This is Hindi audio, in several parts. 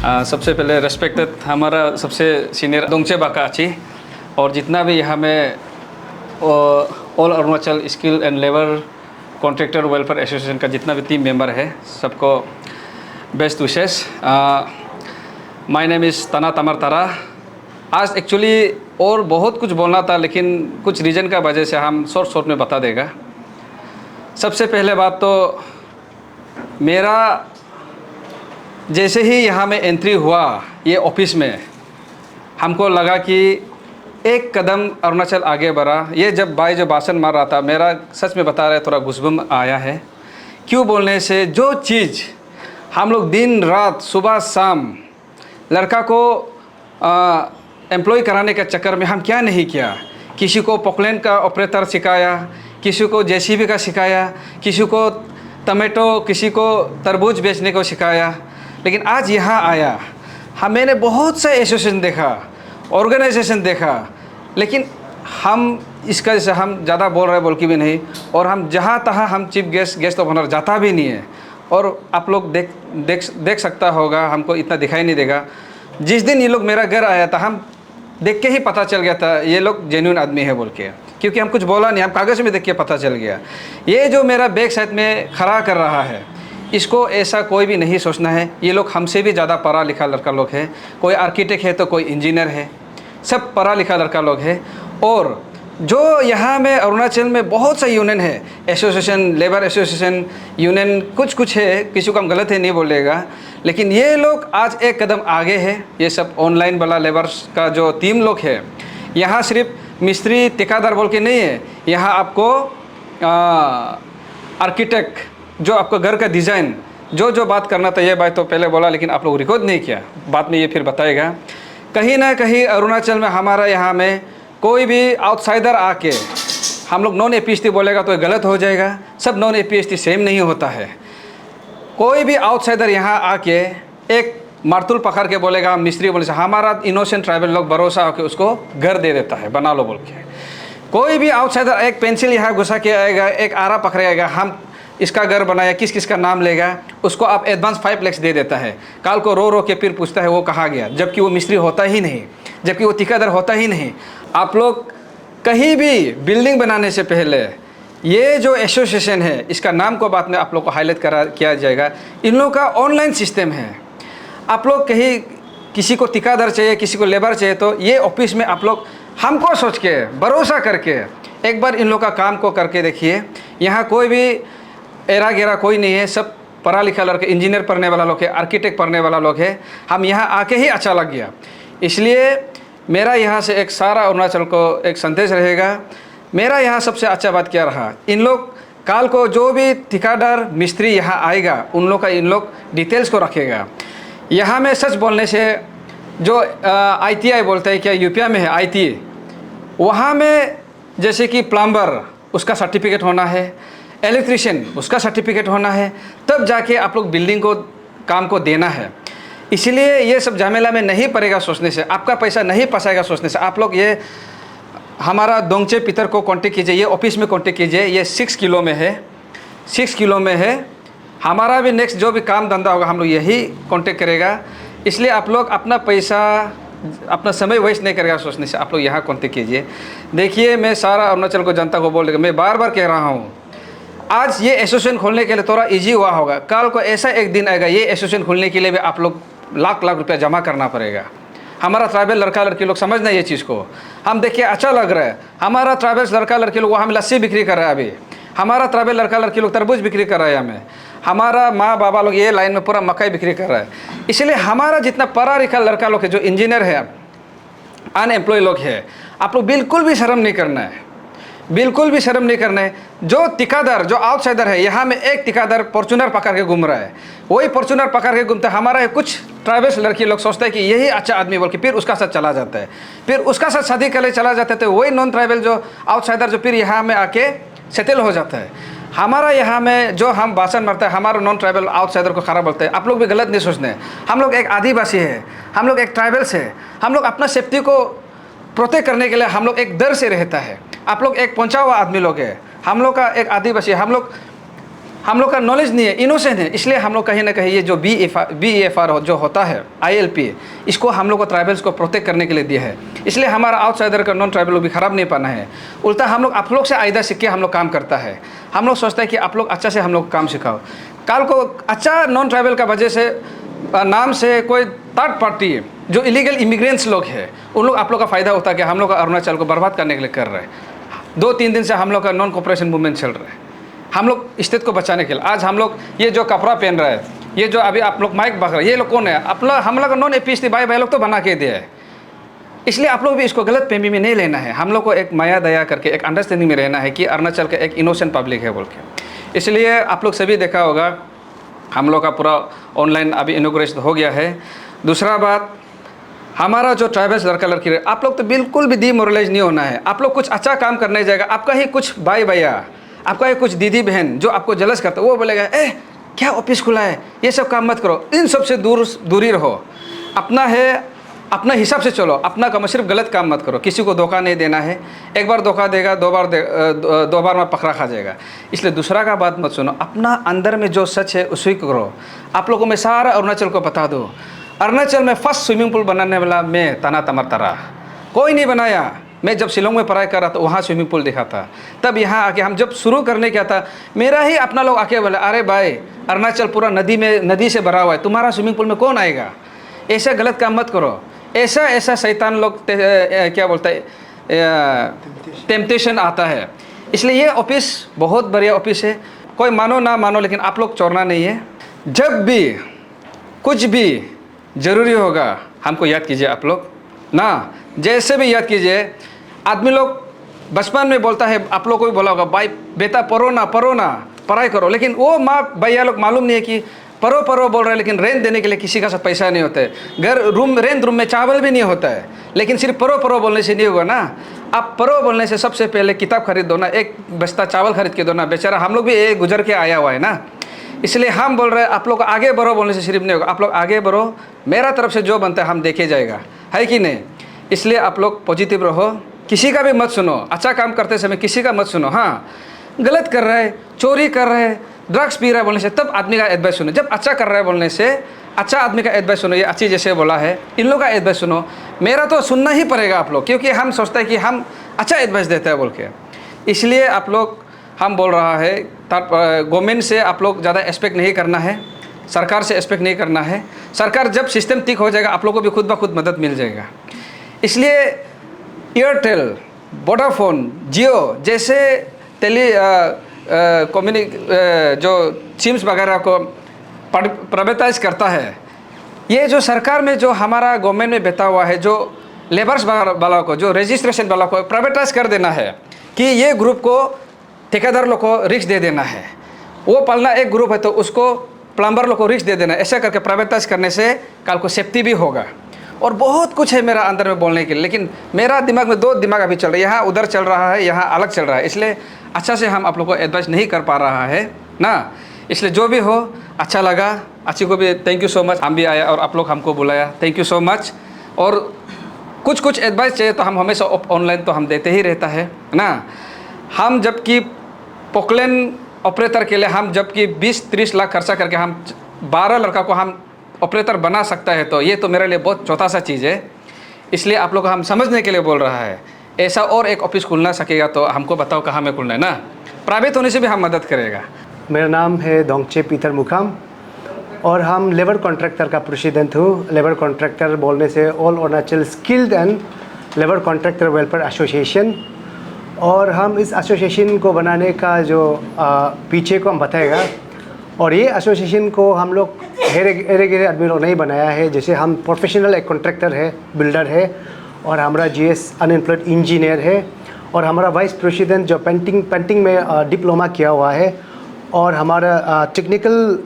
सबसे पहले रेस्पेक्टेड हमारा सबसे सीनियर दोंगचे बाकाची और जितना भी यहाँ में all Arunachal skill and labour contractor welfare association का जितना भी टीम मेंबर है सबको बेस्ट विशेष। My name is Tana Tamar तारा। आज एक्चुअली और बहुत कुछ बोलना था लेकिन कुछ रीज़न का वजह से हम शॉर्ट में बता देगा। सबसे पहले बात तो मेरा जैसे ही यहाँ में एंट्री हुआ ये ऑफिस में हमको लगा कि एक कदम अरुणाचल आगे बढ़ा। ये जब भाई जो भाषण मार रहा था मेरा सच में बता रहे थोड़ा गुस्बम आया है। क्यों बोलने से जो चीज़ हम लोग दिन रात सुबह शाम लड़का को एम्प्लॉय कराने के चक्कर में हम क्या नहीं किया। किसी को पोकलैंड का ऑपरेटर सिखाया, किसी को जेसीबी का सिखाया, किसी को टमेटो, किसी को तरबूज बेचने को सिखाया। लेकिन आज यहाँ आया मैंने बहुत से एसोसिएशन देखा, ऑर्गेनाइजेशन देखा, लेकिन हम इसका जैसे हम ज़्यादा बोल रहे बोल के भी नहीं और हम जहाँ तहाँ हम चीफ गेस्ट ऑफ ऑनर जाता भी नहीं है। और आप लोग देख सकता होगा, हमको इतना दिखाई नहीं देगा। जिस दिन ये लोग मेरा घर आया था हम देख के ही पता चल गया था ये लोग जेन्युइन आदमी है बोल के, क्योंकि हम कुछ बोला नहीं, हम कागज़ में देख के पता चल गया। ये जो मेरा बैक साइड में खड़ा कर रहा है इसको ऐसा कोई भी नहीं सोचना है। ये लोग हमसे भी ज़्यादा पढ़ा लिखा लड़का लोग है, कोई आर्किटेक्ट है तो कोई इंजीनियर है, सब पढ़ा लिखा लड़का लोग है। और जो यहाँ में अरुणाचल में बहुत सा यूनियन है, एसोसिएशन, लेबर एसोसिएशन, यूनियन कुछ है, किसी को हम गलत है नहीं बोलेगा, लेकिन ये लोग आज एक कदम आगे है। ये सब ऑनलाइन वाला लेबर्स का जो टीम लोग है, यहाँ सिर्फ मिस्त्री ठेकेदार बोल के नहीं है, यहाँ आपको आर्किटेक्ट जो आपका घर का डिज़ाइन जो बात करना था ये बात तो पहले बोला लेकिन आप लोग रिकॉर्ड नहीं किया, बाद में ये फिर बताएगा। कहीं ना कहीं अरुणाचल में हमारा यहाँ में कोई भी आउटसाइडर आके हम लोग नॉन एपीएसटी बोलेगा तो गलत हो जाएगा। सब नॉन एपीएसटी सेम नहीं होता है। कोई भी आउटसाइडर यहाँ आके एक मारतुल पकड़ के बोलेगा, मिस्त्री बोले, हमारा इनोसेंट ट्राइबल लोग भरोसा होकर उसको घर दे देता है, बना लो बोल के। कोई भी आउटसाइडर एक पेंसिल यहाँ घुसा के आएगा, एक आरा पकड़ेगा, हम इसका घर बनाया, किस किस का नाम लेगा, उसको आप एडवांस 5 लाख दे देता है। काल को रो के फिर पूछता है वो कहाँ गया, जबकि वो मिस्त्री होता ही नहीं, जबकि वो ठेकेदार होता ही नहीं। आप लोग कहीं भी बिल्डिंग बनाने से पहले ये जो एसोसिएशन है इसका नाम को बाद में आप लोग को हाईलाइट किया जाएगा। इन लोगों का ऑनलाइन सिस्टम है। आप लोग कहीं किसी को ठेकेदार चाहिए, किसी को लेबर चाहिए तो ये ऑफिस में आप लोग हमको सोच के भरोसा करके एक बार इन लोग का काम को करके देखिए। यहाँ कोई भी एरा गेरा कोई नहीं है, सब पढ़ा लिखा लड़के, इंजीनियर पढ़ने वाला लोग है, आर्किटेक्ट पढ़ने वाला लोग है। हम यहाँ आके ही अच्छा लग गया। इसलिए मेरा यहाँ से एक सारा अरुणाचल को एक संदेश रहेगा। मेरा यहाँ सबसे अच्छा बात क्या रहा, इन लोग काल को जो भी ठेकेदार मिस्त्री यहाँ आएगा उन लोग का इन लोग डिटेल्स को रखेगा। यहाँ में सच बोलने से जो ITI बोलते हैं, क्या यूपी में है ITI, वहाँ में जैसे कि प्लम्बर उसका सर्टिफिकेट होना है, इलेक्ट्रिशियन उसका सर्टिफिकेट होना है, तब जाके आप लोग बिल्डिंग को काम को देना है। इसलिए ये सब झमेला में नहीं पड़ेगा सोचने से, आपका पैसा नहीं फंसाएगा सोचने से। आप लोग ये हमारा दोंगचे पितर को कांटेक्ट कीजिए, ये ऑफिस में कांटेक्ट कीजिए। ये 6 किलो में है, 6 किलो में है। हमारा भी नेक्स्ट जो भी काम धंधा होगा हम लोग यही कांटेक्ट करेगा। इसलिए आप लोग अपना पैसा, अपना समय वेस्ट नहीं करेगा सोचने से, आप लोग यहाँ कांटेक्ट कीजिए। देखिए मैं सारा अरुणाचल को जनता को बोल देगा, मैं बार बार कह रहा हूँ, आज ये एसोसिएशन खोलने के लिए थोड़ा इजी हुआ होगा, कल को ऐसा एक दिन आएगा ये एसोसिएशन खोलने के लिए भी आप लोग लाख रुपया जमा करना पड़ेगा। हमारा ट्राइबल लड़का लड़की लोग समझना ये चीज़ को, हम देखिए अच्छा लग रहा है। हमारा ट्राइबल लड़का लड़की लोग वहाँ में लस्सी बिक्री कर रहा है, अभी हमारा ट्राइबल लड़का लड़की लोग तरबूज बिक्री कर रहा है, हमें हमारा माँ बाबा लोग ये लाइन में पूरा मकई बिक्री कर रहा है। इसलिए हमारा जितना पढ़ा लिखा लड़का लोग है, जो इंजीनियर है, अनएम्प्लॉय लोग है, आप लोग बिल्कुल भी शर्म नहीं करना है, बिल्कुल भी शर्म नहीं करना है। जो ठेकेदार, जो आउटसाइडर है, यहाँ में एक ठेकेदार फॉर्च्यूनर पकड़ के घूम रहा है, वही फॉर्च्यूनर पकड़ के घूमता है। हमारा कुछ ट्राइबल्स लड़की लोग सोचते हैं कि यही अच्छा आदमी बोल के फिर उसका साथ चला जाता है, फिर उसका साथ शादी कर ले चला जाता है। तो वही नॉन ट्राइबल जो आउटसाइडर जो फिर यहाँ में आके सेटल हो जाता है। हमारा यहाँ में जो हम भाषण मारते हैं, हमारा नॉन ट्राइबल आउटसाइडर को खराब बोलते हैं। आप लोग भी गलत नहीं सोचते हैं, हम लोग एक आदिवासी है, हम लोग एक ट्राइबल्स है। हम लोग अपना सेफ्टी को प्रोटेक्ट करने के लिए हम लोग एक डर से रहता है। आप लोग एक पहुंचा हुआ आदमी लोग है, हम लोग का एक आदिवासी, हम लोग हम लोग का नॉलेज नहीं है, इनोसेंट है, इसलिए हम लोग कहीं ना कहीं ये जो BEFR जो होता है ILP, इसको हम लोग को ट्राइबल्स को प्रोटेक्ट करने के लिए दिया है। इसलिए हमारा आउटसाइडर का नॉन ट्राइबल भी ख़राब नहीं पाना है, उल्टा हम लोग आप लोग से आयदा सीख के हम लोग काम करता है। हम लोग सोचते हैं कि आप लोग अच्छा से हम लोग काम सिखाओ, कल को अच्छा नॉन ट्राइबल का वजह से नाम से कोई थर्ड पार्टी जो इलीगल इमिग्रेंट्स लोग हैं, उन लोग आप लोग का फ़ायदा होता है कि हम लोग का अरुणाचल को बर्बाद करने के लिए कर रहे हैं। 2-3 दिन से हम लोग का नॉन कोऑपरेशन मूवमेंट चल रहा है, हम लोग स्टेट को बचाने के लिए। आज हम लोग ये जो कपड़ा पहन रहा है, ये जो अभी आप लोग माइक बक रहे हैं, ये लोग कौन है? आप लोग हम लोग नॉन APST भाई लोग तो बना के दिया है। इसलिए आप लोग भी इसको गलत फहमी में नहीं लेना है। हम लोग को एक माया दया करके एक अंडरस्टैंडिंग में रहना है कि अरुणाचल का एक इनोसेंट पब्लिक है बोल के। इसलिए आप लोग सभी देखा होगा, हम लोग का पूरा ऑनलाइन अभी इनॉग्रेशन हो गया है। दूसरा बात, हमारा जो ट्राइबल्स लड़का लड़की है, आप लोग तो बिल्कुल भी डिमोरलाइज नहीं होना है। आप लोग कुछ अच्छा काम करने जाएगा, आपका ही कुछ भाई भैया, आपका ही कुछ दीदी बहन जो आपको जलस करता है, वो बोलेगा क्या ऑफिस खुला है, ये सब काम मत करो, इन सब से दूरी रहो, अपना है अपना हिसाब से चलो, अपना काम, सिर्फ गलत काम मत करो, किसी को धोखा नहीं देना है। एक बार धोखा देगा, दो बार में पकड़ा खा जाएगा। इसलिए दूसरा का बात मत सुनो, अपना अंदर में जो सच है उसी को करो। आप लोगों में सारा अरुणाचल को बता दो, अरुणाचल में फर्स्ट स्विमिंग पूल बनाने वाला मैं तना तमर तरा, कोई नहीं बनाया। मैं जब शिलोंग में पढ़ाई कर रहा था, वहाँ स्विमिंग पूल देखा था। तब यहाँ आके हम जब शुरू करने क्या था, मेरा ही अपना लोग आके बोले, अरे भाई अरुणाचल पूरा नदी से भरा हुआ है, तुम्हारा स्विमिंग पूल में कौन आएगा? ऐसा गलत काम मत करो। ऐसा शैतान लोग क्या बोलता है, टेम्पटेशन आता है। इसलिए ये ऑफिस बहुत बढ़िया ऑफिस है, कोई मानो ना मानो, लेकिन आप लोग छोड़ना नहीं है। जब भी कुछ भी ज़रूरी होगा हमको याद कीजिए आप लोग ना, जैसे भी याद कीजिए। आदमी लोग बचपन में बोलता है, आप लोग को भी बोला होगा, भाई बेटा पढ़ो ना पढ़ाई करो, लेकिन वो माँ भैया लोग मालूम नहीं है कि पढ़ो बोल रहे हैं, लेकिन रेंट देने के लिए किसी का सब पैसा नहीं होता है। रेंट रूम में चावल भी नहीं होता है। लेकिन सिर्फ पढ़ो बोलने से नहीं होगा ना। आप पढ़ो बोलने से सबसे पहले किताब खरीद दो ना, एक बस्ता चावल खरीद के दो ना। बेचारा हम लोग भी गुजर के आया हुआ है ना। इसलिए हम बोल रहे हैं, आप लोग आगे बढ़ो बोलने से सिर्फ नहीं होगा, आप लोग आगे बढ़ो, मेरा तरफ से जो बनता है हम देखे जाएगा, है कि नहीं? इसलिए आप लोग पॉजिटिव रहो, किसी का भी मत सुनो। अच्छा काम करते समय किसी का मत सुनो। हाँ, गलत कर रहा है, चोरी कर रहा है, ड्रग्स पी रहा है बोलने से तब आदमी का एडवाइस सुनो। जब अच्छा कर रहा है बोलने से अच्छा आदमी का एडवाइस सुनो। ये अच्छी जैसे बोला है, इन लोगों का एडवाइस सुनो। मेरा तो सुनना ही पड़ेगा आप लोग, क्योंकि हम सोचते हैं कि हम अच्छा एडवाइस देते हैं बोल के। इसलिए आप लोग, हम बोल रहा है, गवर्नमेंट से आप लोग ज़्यादा एक्सपेक्ट नहीं करना है, सरकार से एक्सपेक्ट नहीं करना है। सरकार जब सिस्टम ठीक हो जाएगा, आप लोग को भी खुद ब खुद मदद मिल जाएगा। इसलिए एयरटेल, वोडाफोन, जियो जैसे जो सिम्स वगैरह को प्राइवेटाइज करता है, ये जो सरकार में जो हमारा गवर्नमेंट में बैठा हुआ है, जो लेबर्स वाला को, जो रजिस्ट्रेशन वाला को प्राइवेटाइज कर देना है कि ये ग्रुप को ठेकेदार लोग को रिस्क दे देना है। वो पालना एक ग्रुप है तो उसको प्लम्बर लोग को रिस्क दे देना है। ऐसा करके प्राइवेटाइज करने से कल को सेफ्टी भी होगा। और बहुत कुछ है मेरा अंदर में बोलने के लिए, लेकिन मेरा दिमाग में दो दिमाग अभी चल रहा है, यहाँ उधर चल रहा है, यहाँ अलग चल रहा है। इसलिए अच्छा से हम आप लोग को एडवाइस नहीं कर पा रहा है ना। इसलिए जो भी हो, अच्छा लगा। अच्छी को भी थैंक यू सो मच, हम भी आया और आप लोग हमको बुलाया, थैंक यू सो मच। और कुछ एडवाइस चाहिए तो हम हमेशा ऑनलाइन तो हम देते ही रहता है ना। हम जबकि पोकलैंड ऑपरेटर के लिए हम जबकि 20-30 लाख खर्चा करके हम 12 लड़का को हम ऑपरेटर बना सकता है, तो ये तो मेरे लिए बहुत छोटा सा चीज़ है। इसलिए आप लोग हम समझने के लिए बोल रहा है। ऐसा और एक ऑफिस खुलना सकेगा तो हमको बताओ कहाँ में खुलना है ना। प्राइवेट होने से भी हम मदद करेगा। मेरा नाम है दोंगचे पीटर मुखाम और हम लेबर कॉन्ट्रैक्टर का प्रेसिडेंट हूँ। लेबर कॉन्ट्रैक्टर बोलने से all Arunachal skilled and labour contractor welfare association, और हम इस एसोसिएशन को बनाने का जो पीछे को हम बताएगा। और ये एसोसिएशन को हम लोग हेरे आदमी लोग नहीं बनाया है। जैसे हम प्रोफेशनल एक कॉन्ट्रैक्टर है, बिल्डर है, और हमारा GS अनएम्प्लॉयड इंजीनियर है, और हमारा वाइस प्रेसिडेंट जो पेंटिंग में डिप्लोमा किया हुआ है, और हमारा टेक्निकल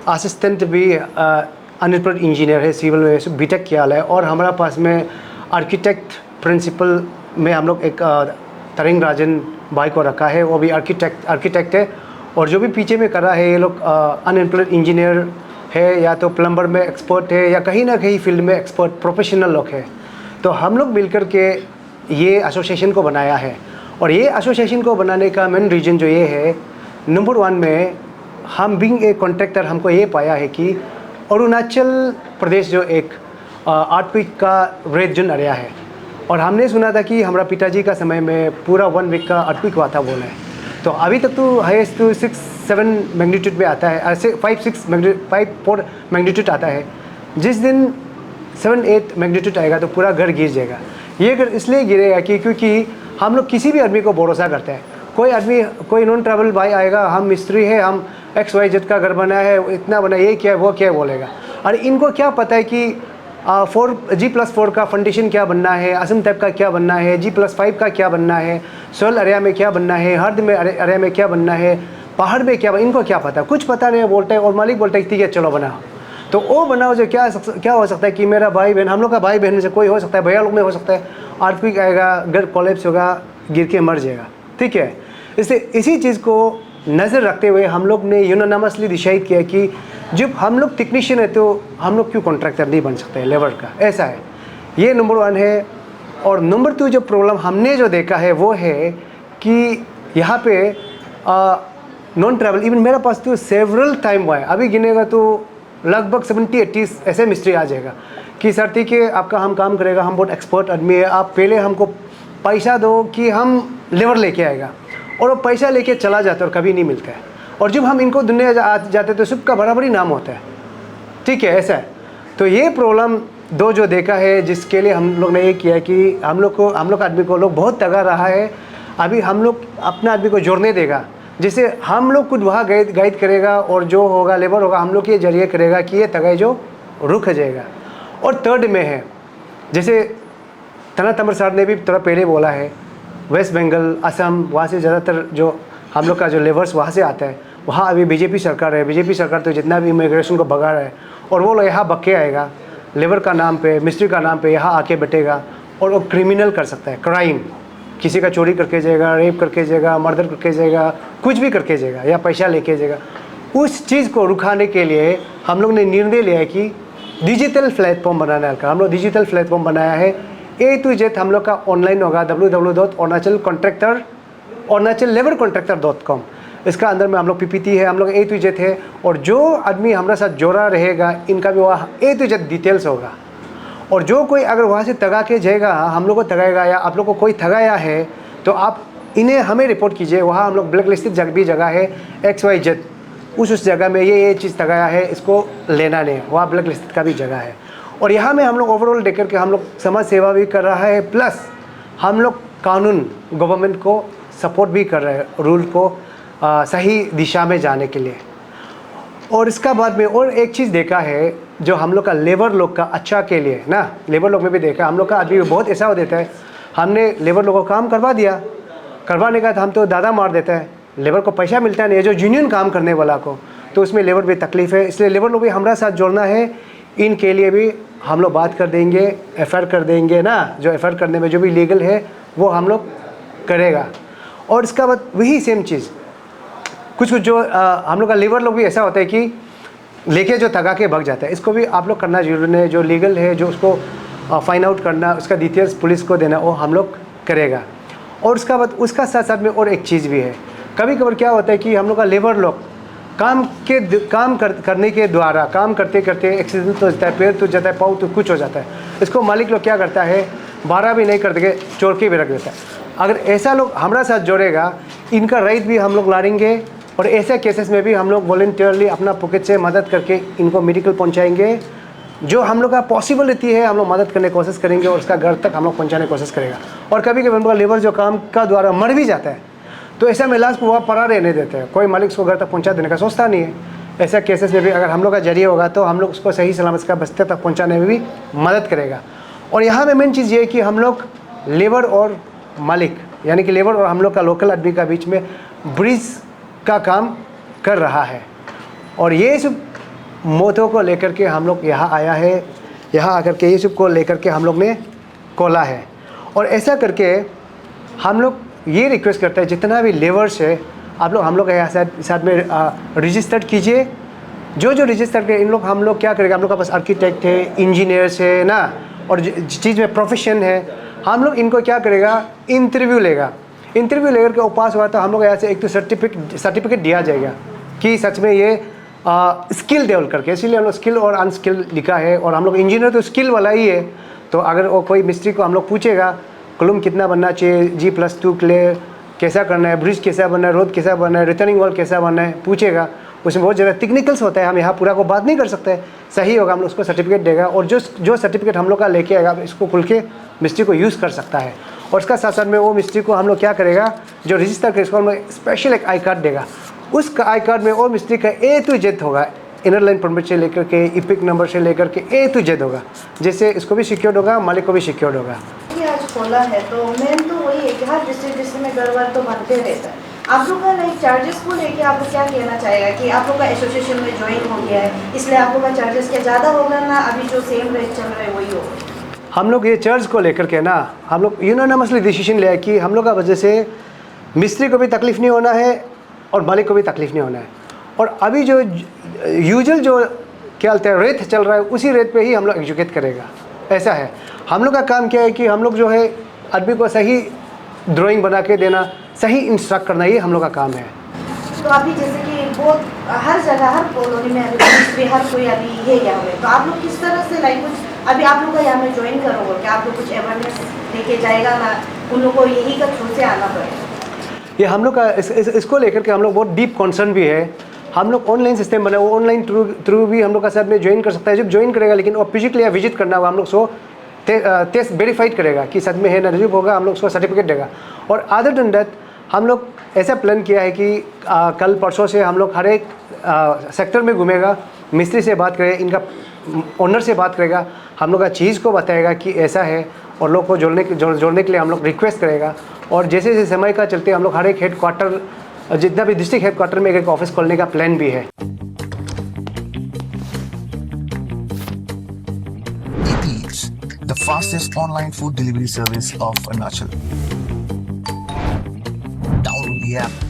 असिस्टेंट भी अनएम्प्लॉयड इंजीनियर है, सिविल में बीटेक किया है। और हमारा पास में आर्किटेक्ट प्रिंसिपल में हम लोग एक तरिंग राजन भाई को रखा है, वो भी आर्किटेक्ट है। और जो भी पीछे में कर रहा है, ये लोग अनएम्प्लॉयड इंजीनियर है, या तो प्लम्बर में एक्सपर्ट है, या कहीं ना कहीं फील्ड में एक्सपर्ट प्रोफेशनल लोग हैं। तो हम लोग मिलकर के ये एसोसिएशन को बनाया है। और ये एसोसिएशन को बनाने का मेन रीज़न जो ये है, नंबर 1 में हम बीइंग ए कॉन्ट्रैक्टर हमको ये पाया है कि अरुणाचल प्रदेश जो एक अर्थक्वेक का रेड जोन एरिया है, और हमने सुना था कि हमारा पिताजी का समय में पूरा 1 वीक का अर्थक्वेक हुआ था बोला है। तो अभी तक तो हाईएस्ट तो 6-7 मैग्नीट्यूड में आता है, ऐसे 5-4 मैग्नीट्यूड आता है। जिस दिन 7-8 मैग्नीट्यूड आएगा तो पूरा घर गिर जाएगा। ये घर इसलिए गिरेगा कि क्योंकि हम लोग किसी भी आदमी को भरोसा करते हैं। कोई आदमी, कोई नॉन ट्रैवल भाई आएगा, हम मिस्त्री है, हम XYZ का घर बना है, इतना बना, ये क्या है वो क्या है बोलेगा। और इनको क्या पता है कि G+4 का फाउंडेशन क्या बनना है, असम टाइप का क्या बनना है, G+5 का क्या बनना है, सोल एरिया में क्या बनना है, हर्द में एरिया में क्या बनना है, पहाड़ में क्या, इनको क्या पता, कुछ पता नहीं बोलते हैं। और मालिक बोलते हैं ठीक है चलो बनाओ। तो वो बनाओ जो क्या हो सकता है कि मेरा भाई बहन, हम लोग का भाई बहन में से कोई हो सकता है, भैया लोग में हो सकता है, अर्थक्वेक आएगा, घर कोलैप्स होगा, गिर के मर जाएगा। ठीक है, इसलिए इसी चीज़ को नज़र रखते हुए हम लोग ने यूनानिमसली डिसाइड किया कि जब हम लोग टेक्नीशियन है तो हम लोग क्यों कॉन्ट्रैक्टर नहीं बन सकते लेबर का, ऐसा है। ये नंबर 1 है। और नंबर 2 जो प्रॉब्लम हमने जो देखा है वो है कि यहाँ पे नॉन ट्रैवल, इवन मेरे पास तो सेवरल टाइम हुआ है, अभी गिनेगा तो लगभग 70-80 ऐसे मिस्त्री आ जाएगा कि सर ठीक है आपका हम काम करेगा, हम बहुत एक्सपर्ट आदमी है, आप पहले हमको पैसा दो कि हम लेबर लेके आएगा, और वो पैसा लेके चला जाता है और कभी नहीं मिलता है। और जब हम इनको दुनिया जाते तो सबका बराबरी नाम होता है। ठीक है, ऐसा है। तो ये प्रॉब्लम 2 जो देखा है, जिसके लिए हम लोग ने ये किया कि हम लोग आदमी को लोग बहुत तगा रहा है। अभी हम लोग अपना आदमी को जोड़ने देगा, जिससे हम लोग खुद वहाँ गाइड करेगा, और जो होगा लेबर होगा हम लोग के जरिए करेगा कि ये तगाई जो रुक जाएगा। और 3rd में है, जैसे तना तमर सर ने भी थोड़ा पहले बोला है, वेस्ट बंगाल, असम, वहाँ से ज़्यादातर जो हम लोग का जो लेबर्स वहाँ से आता है, वहाँ अभी बीजेपी सरकार है। बीजेपी सरकार तो जितना भी इमिग्रेशन को भगा रहा है, और वो लोग यहाँ बक्के आएगा लेबर का नाम पे, मिस्त्री का नाम पे यहाँ आके बैठेगा, और वो क्रिमिनल कर सकता है, क्राइम, किसी का चोरी करके जाएगा, रेप करके जाएगा, मर्डर करके जाएगा, कुछ भी करके जाएगा, या पैसा लेके जाएगा। उस चीज़ को रुकाने के लिए हम लोग ने निर्णय लिया है कि डिजिटल प्लेटफॉर्म बनाना है। हम लोग डिजिटल प्लेटफॉर्म बनाया है। A to Z हम लोग का ऑनलाइन होगा, www.arunachallevercontractor.com। इसका अंदर में हम लोग PPT है, हम लोग A to Z है, और जो आदमी हमारे साथ जोड़ा रहेगा इनका भी वहाँ A to Z डिटेल्स होगा। और जो कोई अगर वहाँ से तगा के जाएगा, हम लोग को तगाएगा, या आप लोग को कोई तगाया है तो आप इन्हें हमें रिपोर्ट कीजिए। वहाँ हम लोग ब्लैक लिस्टेड भी जगह है XYZ, उस जगह में ये चीज़ तगाया है, इसको लेना नहीं, वहाँ ब्लैक लिस्टेड का भी जगह है। और यहाँ में हम लोग ओवरऑल देख करके हम लोग समाज सेवा भी कर रहा है, प्लस हम लोग कानून गवर्नमेंट को सपोर्ट भी कर रहे हैं, रूल को सही दिशा में जाने के लिए। और इसका बाद में और एक चीज़ देखा है जो हम लोग का लेबर लोग का अच्छा के लिए ना, लेबर लोग में भी देखा, हम लोग का आदमी बहुत ऐसा हो देता है, हमने लेबर लोगों को काम करवा दिया, करवाने का तो हम तो दादा मार देता है, लेबर को पैसा मिलता नहीं है, जो यूनियन काम करने वाला को, तो उसमें लेबर भी तकलीफ़ है। इसलिए लेबर लोग भी हमारा साथ जोड़ना है। इनके लिए भी हम लोग बात कर देंगे, FIR कर देंगे ना, जो FIR करने में जो भी लीगल है वो हम लोग करेगा। और इसका बाद वही सेम चीज़ कुछ जो हम लोग का लेबर लोग भी ऐसा होता है कि लेके जो तगा के भाग जाता है, इसको भी आप लोग करना जरूरी है। जो लीगल है, जो उसको फाइंड आउट करना, उसका डिटेल्स पुलिस को देना, वो हम लोग करेगा। और उसका बाद उसका साथ साथ में और एक चीज़ भी है, कभी कभार क्या होता है कि हम लोग का लेबर लोग करने के द्वारा काम करते करते एक्सीडेंट हो जाता है, पैर टूट जाता है, पाँव तो कुछ हो जाता है। इसको मालिक लोग क्या करता है, 12 भी नहीं कर देंगे, चोर के भी रख देता है। अगर ऐसा लोग हमारा साथ जोड़ेगा, इनका राइट भी हम लोग लाएंगे, और ऐसे केसेस में भी हम लोग वॉलंटियरली अपना पॉकेट से मदद करके इनको मेडिकल पहुंचाएंगे। जो हम लोग का पॉसिबिलिटी है हम लोग मदद करने की कोशिश करेंगे, और उसका घर तक हम लोग पहुँचाने की कोशिश करेगा। और कभी कभी हम लोग लेबर जो काम का द्वारा मर भी जाता है, तो ऐसा में लाश को वहाँ पड़ा रहने देते हैं, कोई मालिक उसको घर तक पहुँचा देने का सोचता नहीं है। ऐसा केसेस में भी अगर हम लोग का जरिए होगा तो हम लोग उसको सही सलामत का बस्ते तक पहुँचाने में भी मदद करेगा। और यहाँ में मेन चीज़ ये है कि हम लोग लेबर और मालिक, यानी कि लेबर और हम लोग का लोकल आदमी का बीच में ब्रिज का काम कर रहा है। और ये सब मोटो को लेकर के हम लोग यहाँ आया है, यहाँ आकर के ये सब को लेकर के हम लोग ने खोला है। और ऐसा करके हम लोग ये रिक्वेस्ट करते हैं जितना भी लेबर्स है, आप लोग हम लोग यहाँ साथ में रजिस्टर्ड कीजिए। जो रजिस्टर के इन लोग हम लोग क्या करेंगे, हम लोग का पास आर्किटेक्ट है, इंजीनियर्स है ना, और जिस चीज़ में प्रोफेशन है, हम लोग इनको क्या करेगा, इंटरव्यू लेगा। इंटरव्यू लेकर के वो पास हुआ तो हम लोग यहाँ से एक तो सर्टिफिकेट दिया जाएगा, कि सच में ये स्किल डेवलप करके, इसीलिए हम लोग स्किल और अनस्किल लिखा है। और हम लोग इंजीनियर तो स्किल वाला ही है, तो अगर वो कोई मिस्त्री को हम लोग पूछेगा कॉलम कितना बनना चाहिए, G+2 के लिए कैसा करना है, ब्रिज कैसा बनना है, रोड कैसा बनना है, रिटर्निंग वॉल कैसा बनना है, पूछेगा। उसमें बहुत ज़्यादा टेक्निकल्स होता है, हम यहाँ पूरा को बात नहीं कर सकते। सही होगा हम लोग उसको सर्टिफिकेट देगा, और जो सर्टिफिकेट हम लोग का लेके आएगा इसको खुल के मिस्त्री को यूज़ कर सकता है। और उसका साथ साथ में वो मिस्त्री को हम लोग क्या करेगा, जो रजिस्टर कर इसको हम लोग स्पेशल एक आई कार्ड देगा। उस आई कार्ड में वो मिस्त्री का A to Z होगा, इनर लाइन परमिट से लेकर के इपिक नंबर से लेकर के A to Z होगा, जिससे इसको भी सिक्योर्ड होगा, मालिक को भी सिक्योर्ड होगा। ये आज खोला है तो मेन तो वही है कि हर डिस्ट्रिक्ट में घर वर तो बनते रहता है। आप लोग का लाइक चार्जेस को लेके आप लोग क्या कहना चाहेगा कि आप लोग का एसोसिएशन में ज्वाइन हो गया है, इसलिए आप लोग का चार्जेस क्या ज़्यादा होगा ना, अभी जो सेम रेट चल रहा है वही होगा? हम लोग ये चार्ज को लेकर के ना, हम लोग यूनानिमसली डिसीजन लिया है कि हम लोग का वजह से मिस्त्री को भी तकलीफ़ नहीं होना है और मालिक को भी तकलीफ़ नहीं होना है। और अभी जो यूजुअल जो क्या बोलते हैं रेट चल रहा है, उसी रेट पे ही हम लोग एग्जीक्यूट करेगा। ऐसा है, हम लोग का काम क्या है कि हम लोग जो है आदमी को सही ड्राइंग बना के देना, सही इंस्ट्रक्ट करना, ये हम लोग का काम है। तो अभी जैसे कि बहुत हर जगह हर कॉलोनी में अभी मिस्त्री हर कोई अभी ये यहाँ पे, तो आप लोग किस तरह से लाइक कुछ अभी आप लोग का यहाँ में ज्वाइन करोगे क्या? आप लोग कुछ अवेयरनेस लेके जाएगा ना, उन लोग को यही का थ्रू से आना पड़ेगा? ये हम लोग का इसको लेकर के हम लोग बहुत डीप कंसर्न भी है। हम लोग ऑनलाइन सिस्टम बना, वो ऑनलाइन थ्रू भी हम लोग का साथ में ज्वाइन कर सकता है। जब ज्वाइन करेगा लेकिन वो फिजिकली विजिट करना होगा, हम लोग सो टेस्ट वेरीफाइड करेगा कि सच में है ना, रिव्यू होगा, हम लोग उसको सर्टिफिकेट देगा। और अदर देन दैट हम लोग ऐसा प्लान किया है कि कल परसों से हम लोग हर एक सेक्टर में घूमेगा, मिस्त्री से बात करेगा, इनका ओनर से बात करेगा, हम लोग का चीज़ को बताएगा कि ऐसा है, और लोग को जोड़ने के लिए हम लोग रिक्वेस्ट करेगा। और जैसे जैसे समय का चलते हम लोग हर एक हेड क्वार्टर, जितना भी डिस्ट्रिक्ट हेड क्वार्टर में एक ऑफिस खोलने का प्लान भी है। Eats, the fastest online food delivery service of Arunachal. Download the app